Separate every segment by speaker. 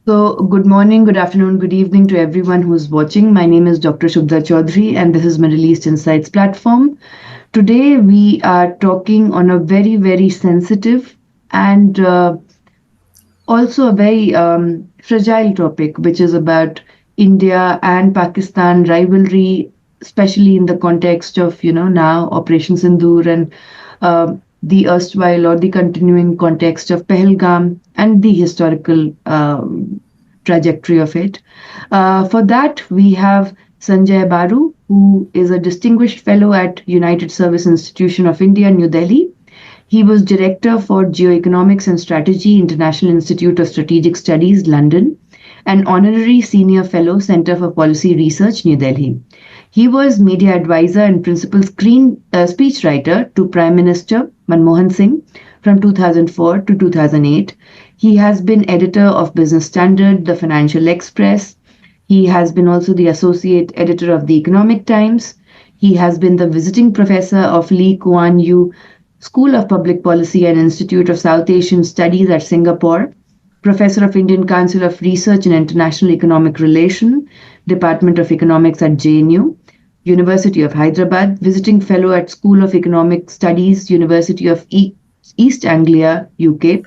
Speaker 1: So, good morning, good afternoon, good evening to everyone who's watching. My name is Dr. Shubhda Chaudhary, and this is Middle East Insights platform. Today, we are talking on a very, very sensitive and also a very fragile topic, which is about India and Pakistan rivalry, especially in the context of, now Operation Sindoor and the erstwhile or the continuing context of Pahalgam and the historical trajectory of it. For that, we have Sanjaya Baru, who is a distinguished fellow at United Service Institution of India, New Delhi. He was Director for Geo-economics and Strategy, International Institute of Strategic Studies, London, and Honorary Senior Fellow, Center for Policy Research, New Delhi. He was Media Advisor and Principal Speechwriter to Prime Minister Manmohan Singh from 2004 to 2008. He has been editor of Business Standard, The Financial Express. He has been also the Associate Editor of The Economic Times. He has been the visiting professor of Lee Kuan Yew School of Public Policy and Institute of South Asian Studies at Singapore, Professor of Indian Council of Research and International Economic Relation, Department of Economics at JNU, University of Hyderabad, Visiting Fellow at School of Economic Studies, University of East Anglia, UK.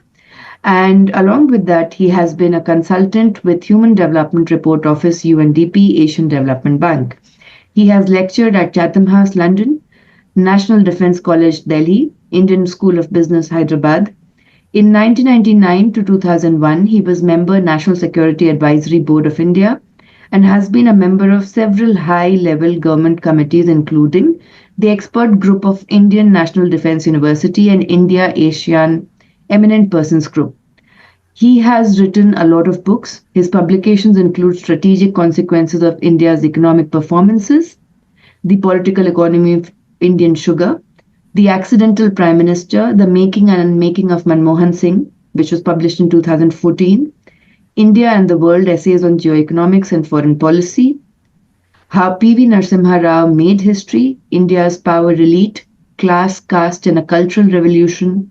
Speaker 1: And along with that, he has been a consultant with Human Development Report Office, UNDP, Asian Development Bank. He has lectured at Chatham House, London, National Defence College, Delhi, Indian School of Business, Hyderabad. In 1999 to 2001, he was member National Security Advisory Board of India and has been a member of several high-level government committees, including the Expert Group of Indian National Defence University and India Asian Eminent Persons Group. He has written a lot of books. His publications include Strategic Consequences of India's Economic Performances, The Political Economy of Indian Sugar, The Accidental Prime Minister, The Making and Unmaking of Manmohan Singh, which was published in 2014, India and the World, Essays on Geo-economics and Foreign Policy, How P.V. Narasimha Rao Made History, India's Power Elite, Class, Caste and a Cultural Revolution,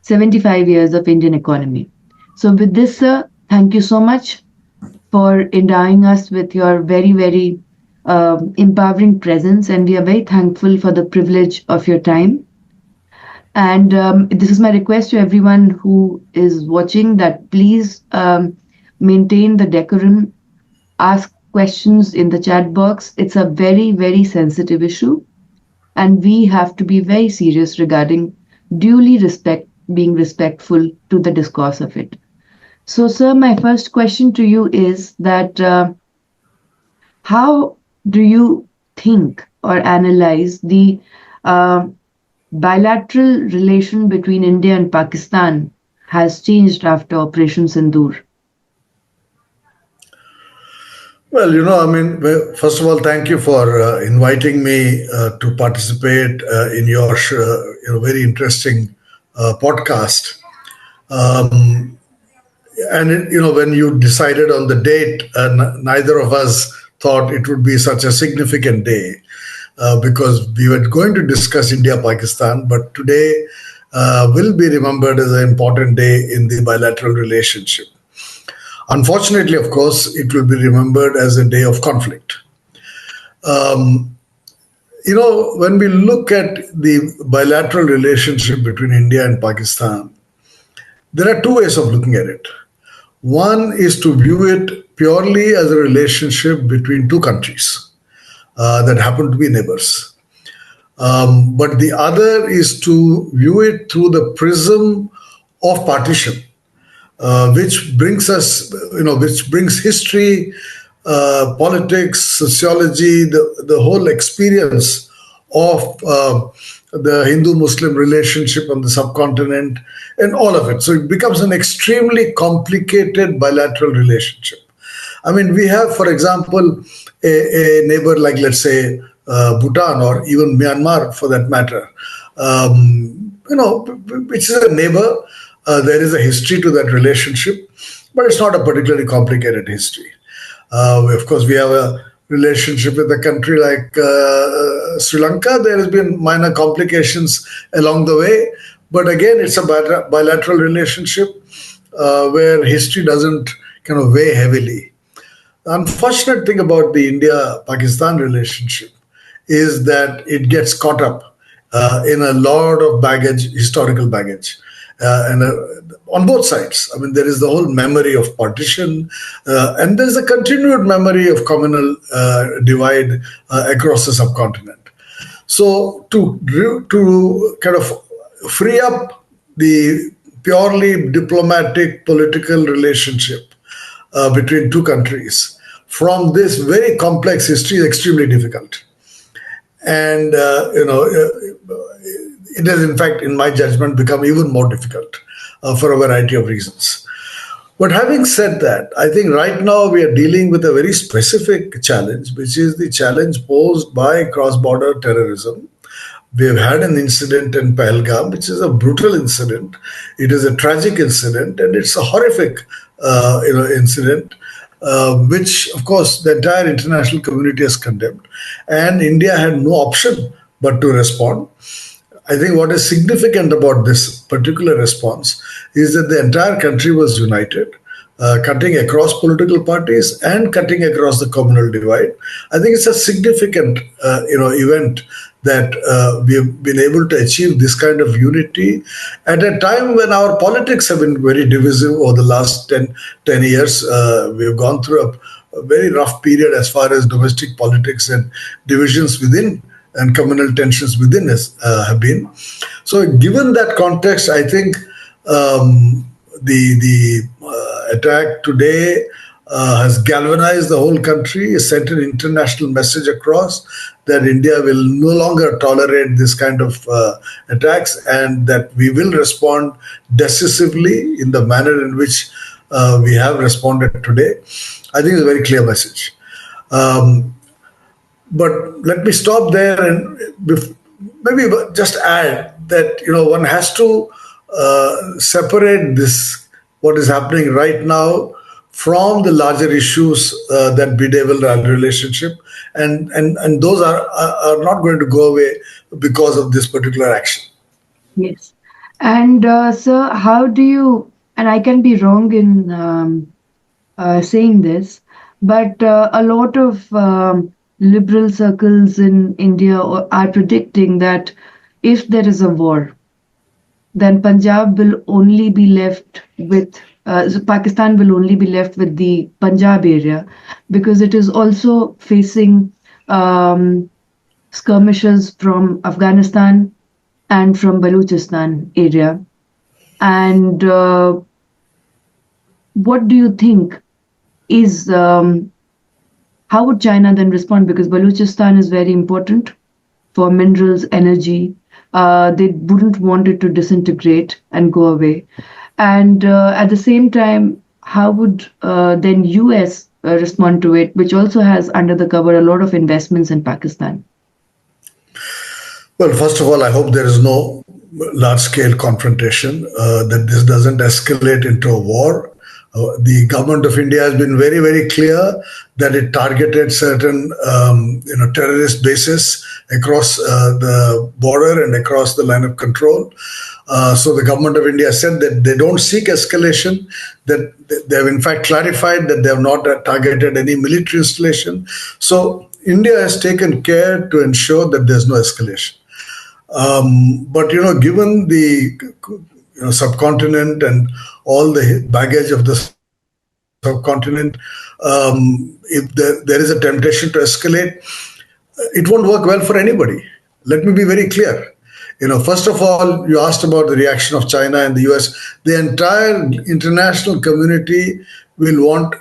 Speaker 1: 75 Years of Indian Economy. So with this, sir, thank you so much for endowing us with your very, very empowering presence, and we are very thankful for the privilege of your time. And this is my request to everyone who is watching that please maintain the decorum, ask questions in the chat box. It's a very, very sensitive issue, and we have to be very serious regarding being respectful to the discourse of it. So, sir, my first question to you is that how do you think or analyze the bilateral relation between India and Pakistan has changed after Operation Sindoor?
Speaker 2: Well, first of all, thank you for inviting me to participate in your very interesting podcast. When you decided on the date, neither of us thought it would be such a significant day because we were going to discuss India-Pakistan, but today will be remembered as an important day in the bilateral relationship. Unfortunately, of course, it will be remembered as a day of conflict. When we look at the bilateral relationship between India and Pakistan, there are two ways of looking at it. One is to view it purely as a relationship between two countries that happen to be neighbors. But the other is to view it through the prism of partition, which brings history, politics, sociology, the whole experience of the Hindu-Muslim relationship on the subcontinent and all of it. So it becomes an extremely complicated bilateral relationship. I mean, we have, for example, a neighbor like, let's say, Bhutan or even Myanmar for that matter, which is a neighbor. There is a history to that relationship, but it's not a particularly complicated history. Of course, we have a relationship with a country like Sri Lanka. There has been minor complications along the way, but again, it's a bilateral relationship where history doesn't kind of weigh heavily. The unfortunate thing about the India-Pakistan relationship is that it gets caught up in a lot of baggage, historical baggage, and on both sides. I mean, there is the whole memory of partition, and there is a continued memory of communal divide across the subcontinent. So to kind of free up the purely diplomatic political relationship between two countries from this very complex history is extremely difficult. And it has, in fact, in my judgment, become even more difficult for a variety of reasons. But having said that, I think right now we are dealing with a very specific challenge, which is the challenge posed by cross-border terrorism. We have had an incident in Pahalgam, which is a brutal incident. It is a tragic incident, and it's a horrific, incident, which, of course, the entire international community has condemned, and India had no option but to respond. I think what is significant about this particular response is that the entire country was united, cutting across political parties and cutting across the communal divide. I think it's a significant, event that we have been able to achieve this kind of unity at a time when our politics have been very divisive over the last 10 years. We have gone through a very rough period as far as domestic politics and divisions within and communal tensions within us have been. So, given that context, I think the attack today has galvanized the whole country, sent an international message across that India will no longer tolerate this kind of attacks, and that we will respond decisively in the manner in which we have responded today. I think it's a very clear message. But let me stop there and maybe just add that one has to separate this, what is happening right now, from the larger issues that bedevil our relationship, and those are not going to go away because of this particular action.
Speaker 1: Yes. And sir, how do you, and I can be wrong in saying this, but a lot of liberal circles in India are predicting that if there is a war, then Punjab will only be left with, so Pakistan will only be left with the Punjab area, because it is also facing skirmishes from Afghanistan and from Balochistan area. And what do you think is, how would China then respond? Because Balochistan is very important for minerals, energy. They wouldn't want it to disintegrate and go away. And at the same time, how would then US respond to it, which also has under the cover a lot of investments in Pakistan?
Speaker 2: Well, first of all, I hope there is no large-scale confrontation, that this doesn't escalate into a war. The government of India has been very, very clear that it targeted certain, terrorist bases across the border and across the line of control. So the government of India said that they don't seek escalation, that they have in fact clarified that they have not targeted any military installation. So India has taken care to ensure that there's no escalation. But given the subcontinent and all the baggage of the subcontinent, if there is a temptation to escalate, it won't work well for anybody. Let me be very clear. First of all, you asked about the reaction of China and the US. The entire international community will want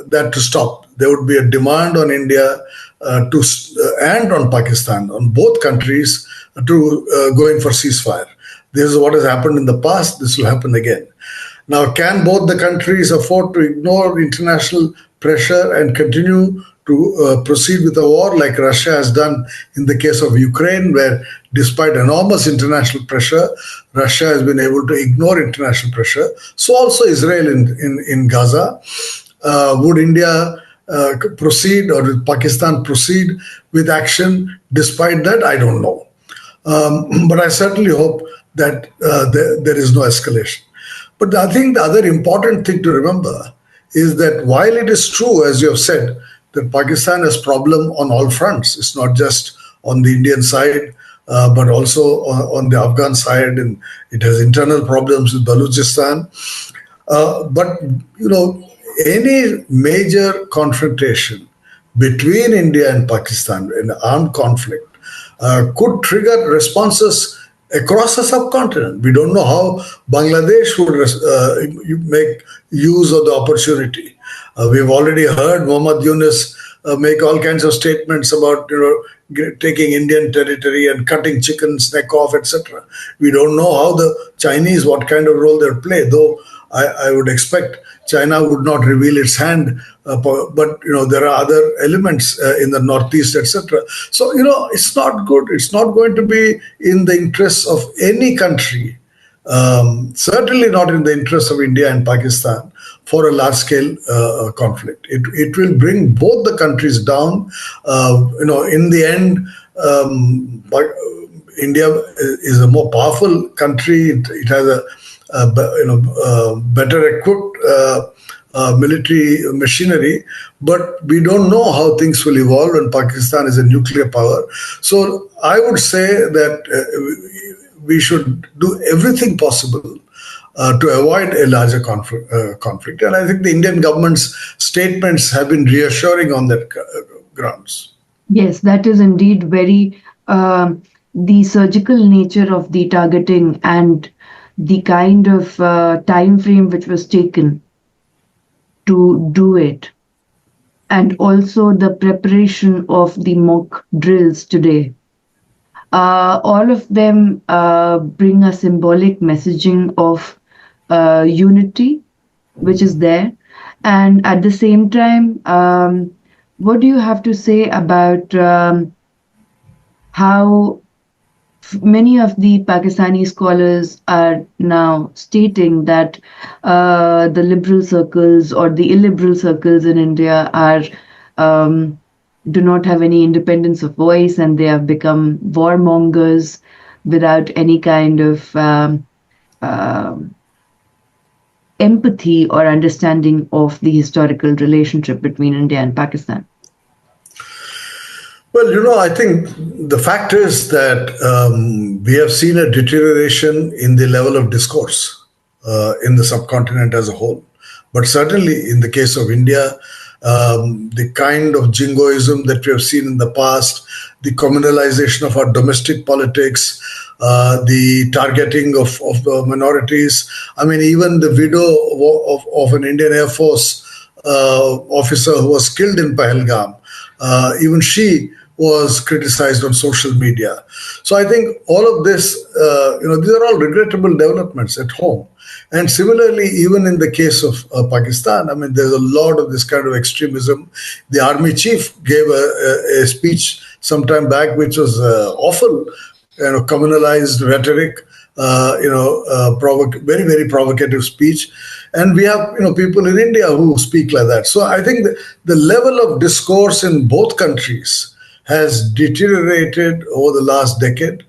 Speaker 2: that to stop. There would be a demand on India and on Pakistan, on both countries, to go in for ceasefire. This is what has happened in the past. This will happen again. Now, can both the countries afford to ignore international pressure and continue to proceed with a war like Russia has done in the case of Ukraine, where despite enormous international pressure, Russia has been able to ignore international pressure? So also Israel in Gaza. Would India proceed, or would Pakistan proceed with action despite that? I don't know. But I certainly hope that there is no escalation. But I think the other important thing to remember is that while it is true, as you have said, that Pakistan has problem on all fronts. It's not just on the Indian side, but also on the Afghan side, and it has internal problems with Balochistan. But any major confrontation between India and Pakistan, an armed conflict, could trigger responses across the subcontinent. We don't know how Bangladesh would make use of the opportunity. We've already heard Muhammad Yunus make all kinds of statements about taking Indian territory and cutting chicken's neck off, etc. We don't know how the Chinese, what kind of role they'll play, though I would expect China would not reveal its hand, but there are other elements in the northeast, etc. So it's not good. It's not going to be in the interests of any country. Certainly not in the interest of India and Pakistan for a large-scale conflict. It will bring both the countries down. In the end, but India is a more powerful country. It has better equipped military machinery, but we don't know how things will evolve, and Pakistan is a nuclear power. So I would say that we should do everything possible to avoid a larger conflict. And I think the Indian government's statements have been reassuring on that grounds.
Speaker 1: Yes, that is indeed very the surgical nature of the targeting and the kind of time frame which was taken to do it, and also the preparation of the mock drills today. All of them bring a symbolic messaging of unity, which is there. And at the same time, what do you have to say about how many of the Pakistani scholars are now stating that the liberal circles or the illiberal circles in India are do not have any independence of voice, and they have become warmongers without any kind of empathy or understanding of the historical relationship between India and Pakistan?
Speaker 2: Well, I think the fact is that we have seen a deterioration in the level of discourse in the subcontinent as a whole. But certainly in the case of India, the kind of jingoism that we have seen in the past, the communalization of our domestic politics, the targeting of the minorities. I mean, even the widow of an Indian Air Force officer who was killed in Pahalgam, even she was criticized on social media. So I think all of this, these are all regrettable developments at home. And similarly, even in the case of Pakistan, I mean, there's a lot of this kind of extremism. The army chief gave a speech some time back, which was awful, communalized rhetoric, very, very provocative speech. And we have, people in India who speak like that. So I think the level of discourse in both countries has deteriorated over the last decade.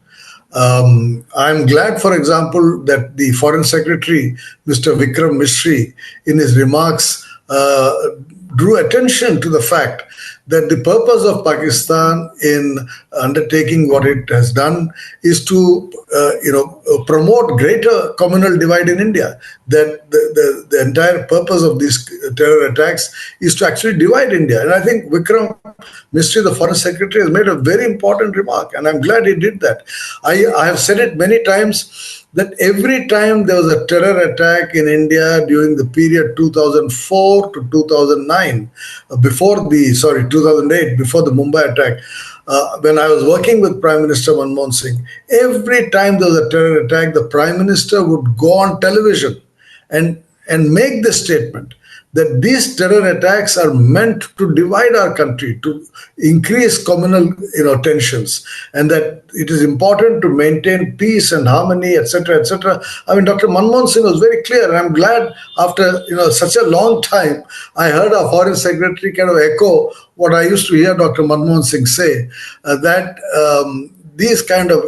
Speaker 2: I'm glad, for example, that the Foreign Secretary, Mr. Vikram Misri, in his remarks, drew attention to the fact that the purpose of Pakistan in undertaking what it has done is to, promote greater communal divide in India. That the entire purpose of these terror attacks is to actually divide India. And I think Vikram Misri, the Foreign Secretary, has made a very important remark, and I'm glad he did that. I have said it many times that every time there was a terror attack in India during the period 2004 to 2009, 2008, before the Mumbai attack, when I was working with Prime Minister Manmohan Singh, every time there was a terror attack, the Prime Minister would go on television and make the statement that these terror attacks are meant to divide our country, to increase communal tensions, and that it is important to maintain peace and harmony, etc., etc. I mean, Dr. Manmohan Singh was very clear, and I'm glad after such a long time, I heard our Foreign Secretary kind of echo what I used to hear Dr. Manmohan Singh say, that these kind of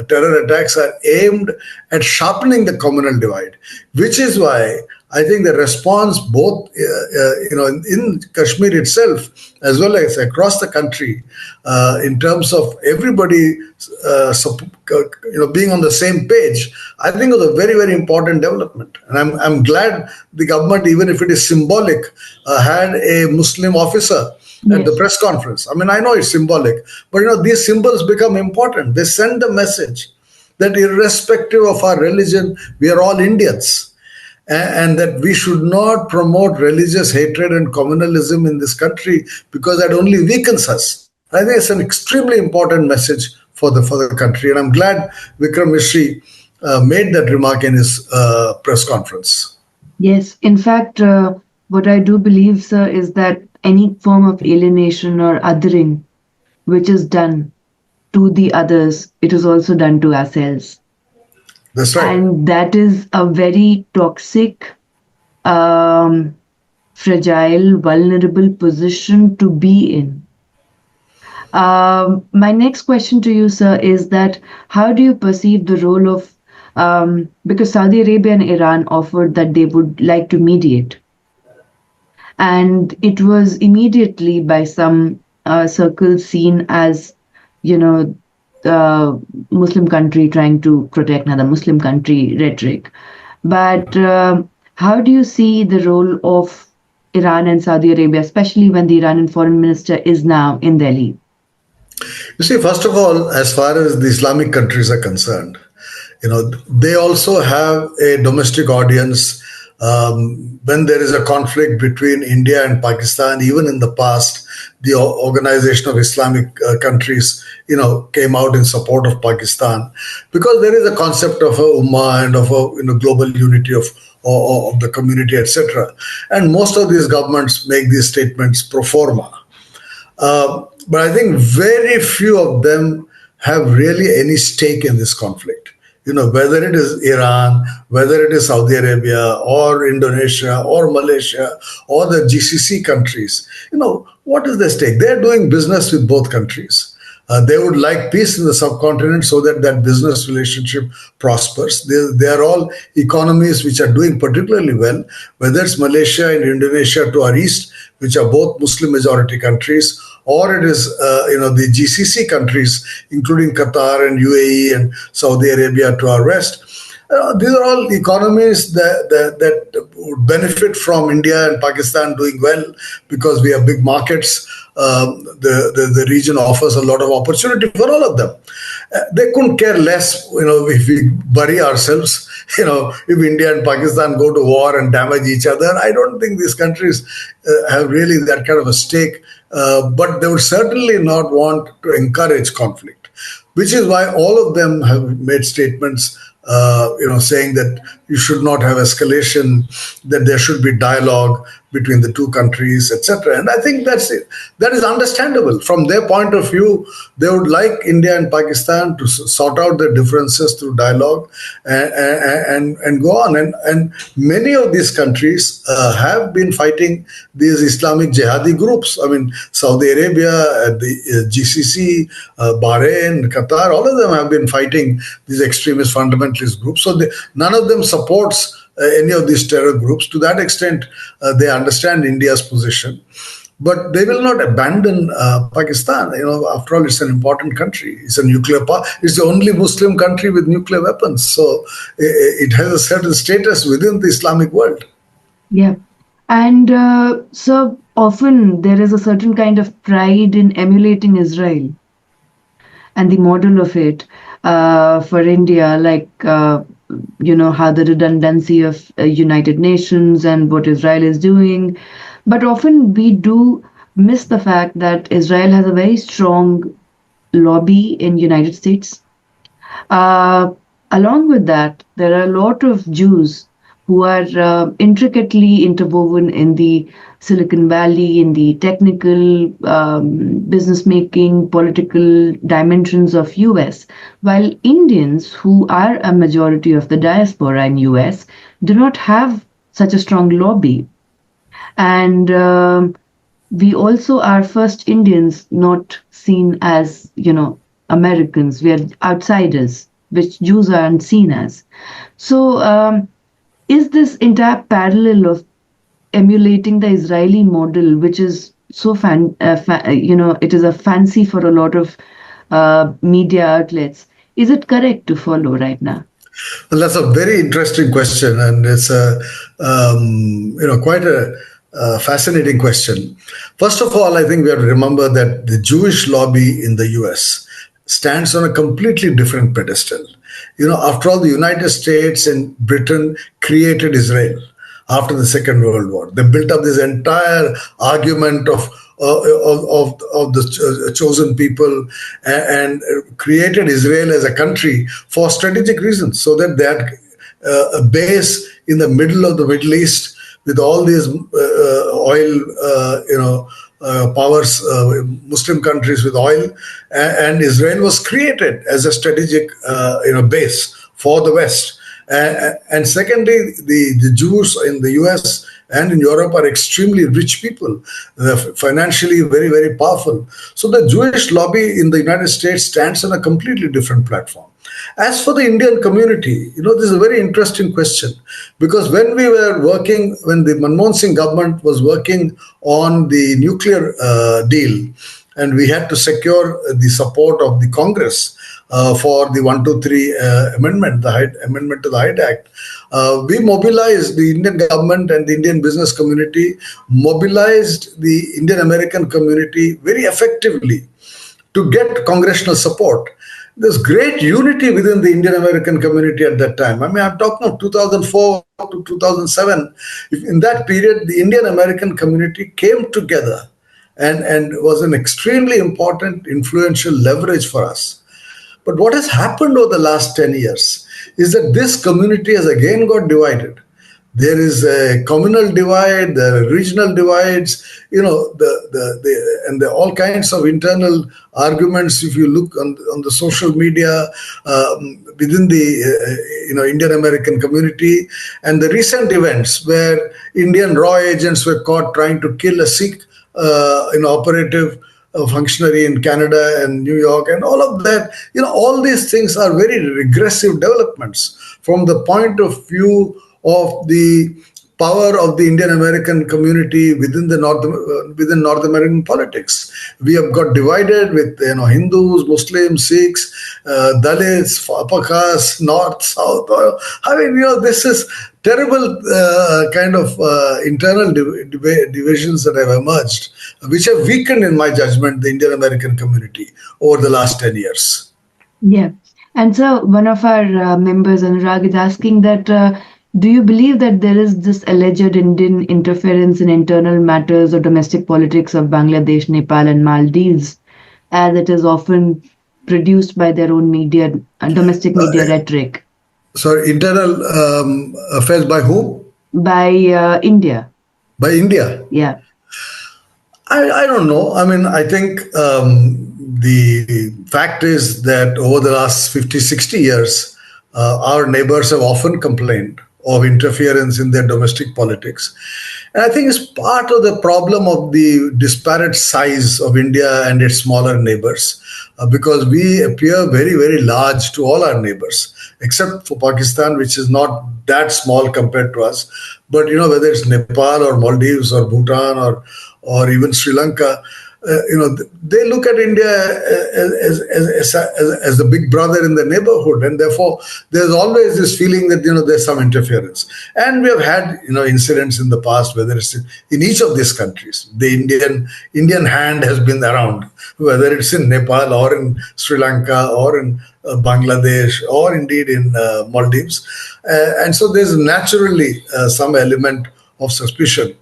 Speaker 2: terror attacks are aimed at sharpening the communal divide, which is why I think the response both in Kashmir itself as well as across the country, in terms of everybody being on the same page, I think it was a very, very important development. And I'm glad the government, even if it is symbolic, had a Muslim officer at the
Speaker 1: Yes.
Speaker 2: press conference. I mean, I know it's symbolic, but these symbols become important. They send a message that irrespective of our religion, we are all Indians, and that we should not promote religious hatred and communalism in this country because that only weakens us. I think it's an extremely important message for the country, and I'm glad Vikram Mishri made that remark in his press conference.
Speaker 1: Yes. In fact, what I do believe, sir, is that any form of alienation or othering which is done to the others, it is also done to ourselves.
Speaker 2: That's right.
Speaker 1: And that is a very toxic, um, fragile, vulnerable position to be in. My next question to you, sir, is that how do you perceive the role of, because Saudi Arabia and Iran offered that they would like to mediate, and it was immediately by some circles seen as, you know, the Muslim country trying to protect another Muslim country rhetoric. But how do you see the role of Iran and Saudi Arabia, especially when the Iranian foreign minister is now in Delhi?
Speaker 2: You see, first of all, as far as the Islamic countries are concerned, they also have a domestic audience. When there is a conflict between India and Pakistan, even in the past, the Organization of Islamic Countries, came out in support of Pakistan because there is a concept of a ummah and of a global unity of the community, etc. And most of these governments make these statements pro forma. But I think very few of them have really any stake in this conflict. Whether it is Iran, whether it is Saudi Arabia or Indonesia or Malaysia or the GCC countries, what is their stake? They're doing business with both countries. They would like peace in the subcontinent so that that business relationship prospers. They are all economies which are doing particularly well, whether it's Malaysia and Indonesia to our east, which are both Muslim majority countries, or it is the GCC countries, including Qatar and UAE and Saudi Arabia to our west. These are all economies that would benefit from India and Pakistan doing well because we have big markets. The region offers a lot of opportunity for all of them. They couldn't care less, if we bury ourselves, if India and Pakistan go to war and damage each other. I don't think these countries have really that kind of a stake, but they would certainly not want to encourage conflict, which is why all of them have made statements saying that you should not have escalation, that there should be dialogue between the two countries, etc. And I think that's it. That is understandable. From their point of view, they would like India and Pakistan to sort out their differences through dialogue and go on. And many of these countries have been fighting these Islamic jihadi groups. I mean, Saudi Arabia, the GCC, Bahrain, Qatar, all of them have been fighting these extremist fundamentalist groups. So none of them supports any of these terror groups. To that extent, they understand India's position, but they will not abandon Pakistan. After all, it's an important country. It's a nuclear power. It's the only Muslim country with nuclear weapons, so it has a certain status within the Islamic world.
Speaker 1: Yeah. And so often there is a certain kind of pride in emulating Israel and the model of it for India, like, how the redundancy of United Nations and what Israel is doing. But often we do miss the fact that Israel has a very strong lobby in United States. Along with that, there are a lot of Jews who are intricately interwoven in the Silicon Valley, in the technical, business making, political dimensions of US, while Indians, who are a majority of the diaspora in US, do not have such a strong lobby. And we also are first Indians not seen as, Americans. We are outsiders, which Jews aren't seen as. So Is this entire parallel of emulating the Israeli model, which is so it is a fancy for a lot of media outlets. Is it correct to follow right now?
Speaker 2: Well, that's a very interesting question, and it's a quite a fascinating question. First of all, I think we have to remember that the Jewish lobby in the U.S. stands on a completely different pedestal. After all, the United States and Britain created Israel after the Second World War. They built up this entire argument of the chosen people, and created Israel as a country for strategic reasons, so that they had a base in the middle of the Middle East with all these oil, powers, Muslim countries with oil, and Israel was created as a strategic, base for the West. And secondly, the Jews in the US and in Europe are extremely rich people, financially very, very powerful. So the Jewish lobby in the United States stands on a completely different platform. As for the Indian community, this is a very interesting question, because when the Manmohan Singh government was working on the nuclear deal, and we had to secure the support of the Congress for the 123 amendment, the amendment to the Hyde Act. We mobilized the Indian government, and the Indian business community mobilized the Indian American community very effectively to get congressional support. There's great unity within the Indian American community at that time. I mean, I'm talking of 2004 to 2007. In that period, the Indian American community came together and was an extremely important, influential leverage for us. But what has happened over the last 10 years is that this community has again got divided. There is a communal divide, there are regional divides, and there are all kinds of internal arguments. If you look on the social media within the Indian American community, and the recent events where Indian raw agents were caught trying to kill a Sikh operative, a functionary in Canada and New York, and all of that. All these things are very regressive developments from the point of view of the power of the Indian American community within within North American politics. We have got divided with Hindus, Muslims, Sikhs, Dalits, upper caste, North, South. I mean, this is terrible kind of internal divisions that have emerged, which have weakened, in my judgment, the Indian American community over the last 10 years.
Speaker 1: Yeah. And so one of our members, Anurag, is asking that do you believe that there is this alleged Indian interference in internal matters or domestic politics of Bangladesh, Nepal, and Maldives, as it is often produced by their own media, domestic media rhetoric?
Speaker 2: Sorry, internal affairs by whom?
Speaker 1: By India.
Speaker 2: By India?
Speaker 1: Yeah.
Speaker 2: I don't know. I mean, I think the fact is that over the last 50, 60 years, our neighbors have often complained of interference in their domestic politics. And I think it's part of the problem of the disparate size of India and its smaller neighbors, because we appear very, very large to all our neighbors, except for Pakistan, which is not that small compared to us. But, whether it's Nepal or Maldives or Bhutan or even Sri Lanka, they look at India as the big brother in the neighborhood, and therefore there's always this feeling that there's some interference. And we have had incidents in the past, whether it's in each of these countries, the Indian hand has been around, whether it's in Nepal or in Sri Lanka or in Bangladesh or indeed in Maldives, and so there's naturally some element of suspicion.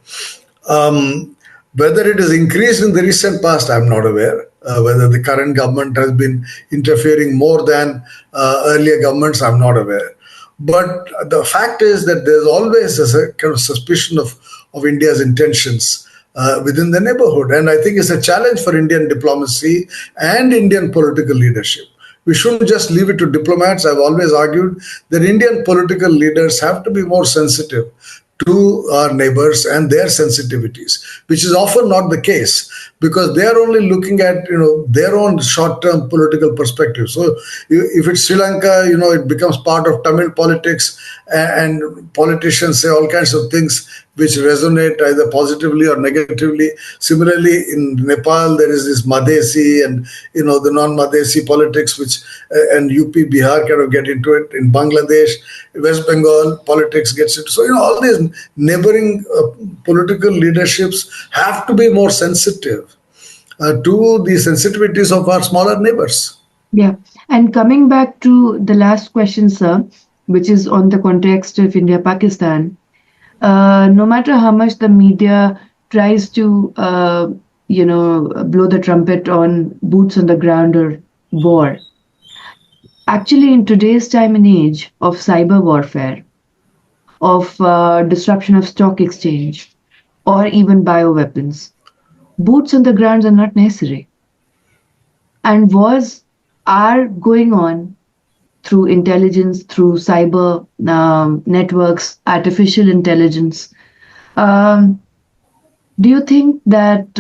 Speaker 2: Whether it has increased in the recent past, I'm not aware. Whether the current government has been interfering more than earlier governments, I'm not aware. But the fact is that there's always a kind of suspicion of India's intentions within the neighborhood. And I think it's a challenge for Indian diplomacy and Indian political leadership. We shouldn't just leave it to diplomats. I've always argued that Indian political leaders have to be more sensitive to our neighbors and their sensitivities, which is often not the case because they are only looking at their own short-term political perspective. So if it's Sri Lanka, it becomes part of Tamil politics, and politicians say all kinds of things which resonate either positively or negatively. Similarly, in Nepal, there is this Madhesi and the non-Madhesi politics, which and UP, Bihar kind of get into it. In Bangladesh, West Bengal politics gets into. So all these neighboring political leaderships have to be more sensitive to the sensitivities of our smaller neighbors.
Speaker 1: Yeah. And coming back to the last question, sir, which is on the context of India Pakistan, no matter how much the media tries to, blow the trumpet on boots on the ground or war, actually, in today's time and age of cyber warfare, of disruption of stock exchange, or even bioweapons, boots on the ground are not necessary. And wars are going on through intelligence, through cyber networks, artificial intelligence. Um, do you think that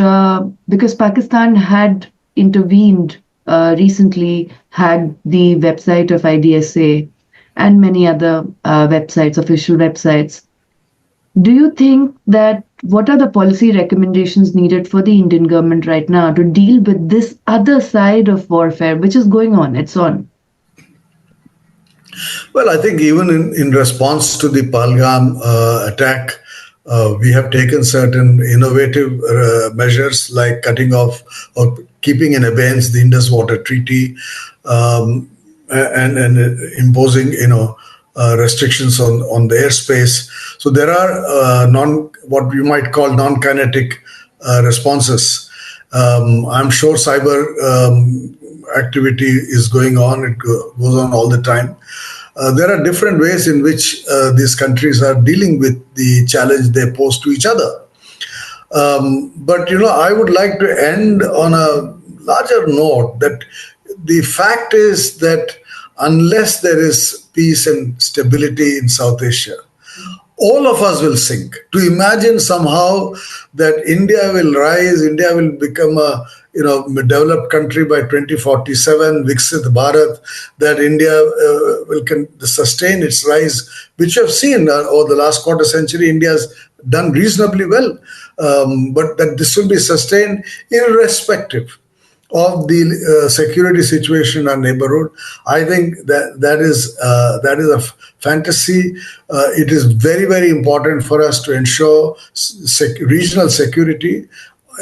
Speaker 1: because Pakistan had intervened recently, had the website of IDSA and many other websites, official websites, do you think that what are the policy recommendations needed for the Indian government right now to deal with this other side of warfare, which is going on? It's on.
Speaker 2: Well, I think even in response to the Palgam attack, we have taken certain innovative measures like cutting off or keeping in abeyance the Indus Water Treaty, and imposing restrictions on the airspace. So there are what you might call non-kinetic responses. I'm sure cyber activity is going on. It goes on all the time. There are different ways in which these countries are dealing with the challenge they pose to each other. But I would like to end on a larger note that the fact is that unless there is peace and stability in South Asia, all of us will sink. To imagine somehow that India will rise, India will become a developed country by 2047, Viksit Bharat, that India will sustain its rise, which you have seen over the last quarter century, India has done reasonably well, but that this will be sustained irrespective of the security situation in our neighborhood. I think that is a fantasy. It is very, very important for us to ensure regional security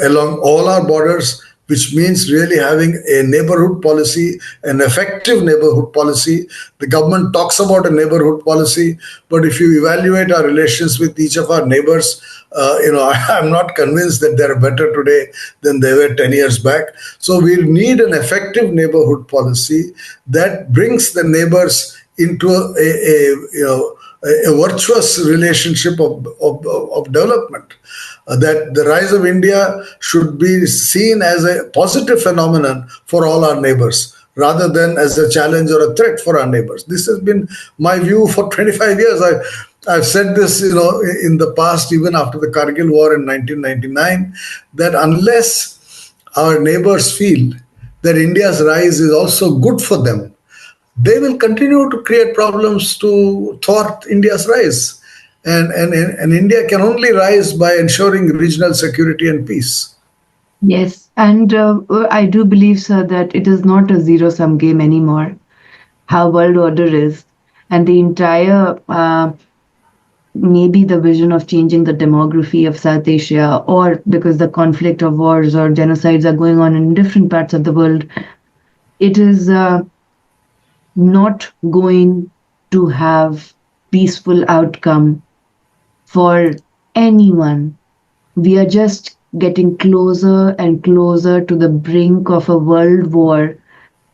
Speaker 2: along all our borders, which means really having a neighborhood policy, an effective neighborhood policy. The government talks about a neighborhood policy, but if you evaluate our relations with each of our neighbors, I'm not convinced that they're better today than they were 10 years back. So we need an effective neighborhood policy that brings the neighbors into a virtuous relationship of development. That the rise of India should be seen as a positive phenomenon for all our neighbors, rather than as a challenge or a threat for our neighbors. This has been my view for 25 years. I've said this, in the past, even after the Kargil War in 1999, that unless our neighbors feel that India's rise is also good for them, they will continue to create problems to thwart India's rise. And India can only rise by ensuring regional security and peace.
Speaker 1: Yes, and I do believe, sir, that it is not a zero-sum game anymore, how world order is. And the entire, maybe the vision of changing the demography of South Asia, or because the conflict of wars or genocides are going on in different parts of the world, it is not going to have peaceful outcome for anyone. We are just getting closer and closer to the brink of a world war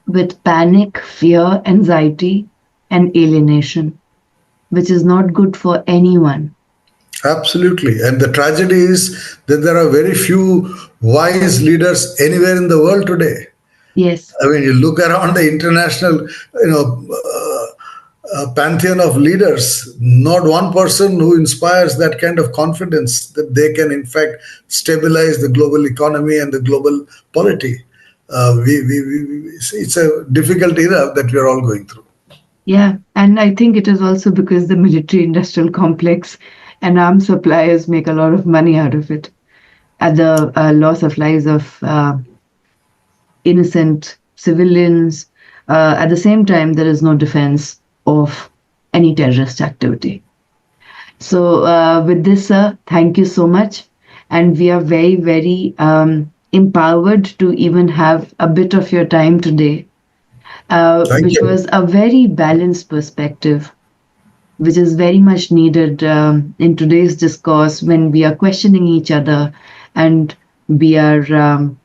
Speaker 1: with panic, fear, anxiety, and alienation, which is not good for anyone.
Speaker 2: Absolutely. And the tragedy is that there are very few wise leaders anywhere in the world today.
Speaker 1: Yes.
Speaker 2: I mean, you look around the international, a pantheon of leaders, not one person who inspires that kind of confidence that they can, in fact, stabilize the global economy and the global polity. It's a difficult era that we are all going through.
Speaker 1: Yeah, and I think it is also because the military industrial complex and arms suppliers make a lot of money out of it at the loss of lives of innocent civilians. At the same time, there is no defense of any terrorist activity. So, with this, sir, thank you so much. And we are very, very empowered to even have a bit of your time today,
Speaker 2: Thank
Speaker 1: which
Speaker 2: you.
Speaker 1: was a very balanced perspective, which is very much needed in today's discourse when we are questioning each other and we are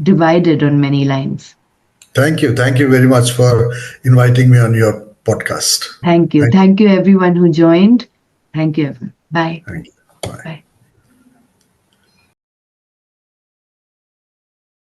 Speaker 1: divided on many lines.
Speaker 2: Thank you. Thank you very much for inviting me on your podcast.
Speaker 1: Thank you.
Speaker 2: Thank you.
Speaker 1: Thank you, everyone who joined. Thank you, everyone. Bye.
Speaker 2: Thank you. Bye.
Speaker 1: Bye.